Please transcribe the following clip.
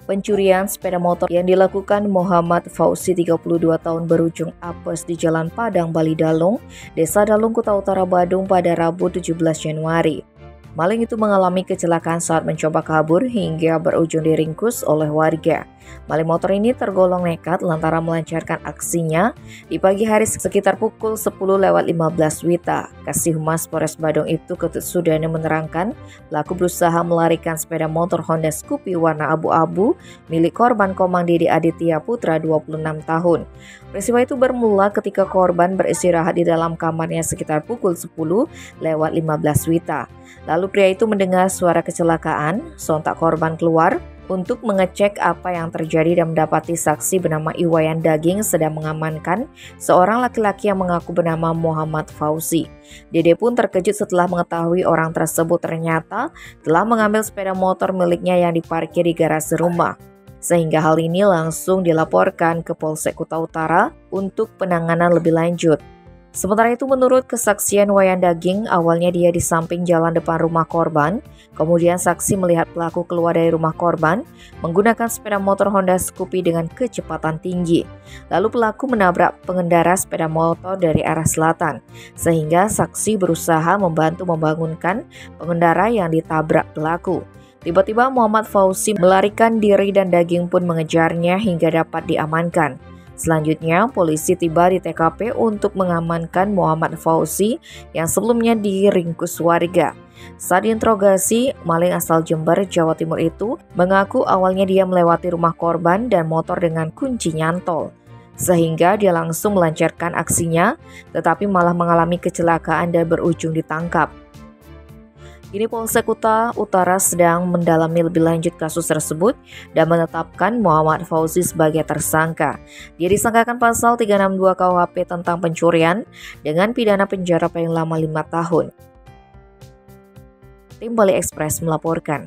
Pencurian sepeda motor yang dilakukan Muhammad Fauzi 32 tahun berujung apes di Jalan Padang Bali Dalung, Desa Dalung, Kuta Utara, Badung pada Rabu 17 Januari. Maling itu mengalami kecelakaan saat mencoba kabur hingga berujung diringkus oleh warga. Maling motor ini tergolong nekat lantaran melancarkan aksinya di pagi hari sekitar pukul 10:15 WITA. Kasih Humas Polres Badung itu Ketut Sudana menerangkan pelaku berusaha melarikan sepeda motor Honda Scoopy warna abu-abu milik korban Komang Didi Aditya Putra 26 tahun. Peristiwa itu bermula ketika korban beristirahat di dalam kamarnya sekitar pukul 10:15 WITA. Lalu pria itu mendengar suara kecelakaan, sontak korban keluar untuk mengecek apa yang terjadi dan mendapati saksi bernama Iwayan Daging sedang mengamankan seorang laki-laki yang mengaku bernama Muhammad Fauzi. Dede pun terkejut setelah mengetahui orang tersebut ternyata telah mengambil sepeda motor miliknya yang diparkir di garasi rumah. Sehingga hal ini langsung dilaporkan ke Polsek Kuta Utara untuk penanganan lebih lanjut. Sementara itu menurut kesaksian Wayan Daging, awalnya dia di samping jalan depan rumah korban, kemudian saksi melihat pelaku keluar dari rumah korban menggunakan sepeda motor Honda Scoopy dengan kecepatan tinggi. Lalu pelaku menabrak pengendara sepeda motor dari arah selatan, sehingga saksi berusaha membantu membangunkan pengendara yang ditabrak pelaku. Tiba-tiba Muhammad Fauzi melarikan diri dan Daging pun mengejarnya hingga dapat diamankan. Selanjutnya, polisi tiba di TKP untuk mengamankan Muhammad Fauzi yang sebelumnya diringkus warga. Saat diinterogasi, maling asal Jember, Jawa Timur itu mengaku awalnya dia melewati rumah korban dan motor dengan kunci nyantol. Sehingga dia langsung melancarkan aksinya, tetapi malah mengalami kecelakaan dan berujung ditangkap. Kini Polsek Kuta Utara sedang mendalami lebih lanjut kasus tersebut dan menetapkan Muhammad Fauzi sebagai tersangka. Dia disangkakan pasal 362 KUHP tentang pencurian dengan pidana penjara paling lama 5 tahun. Tim Bali Express melaporkan.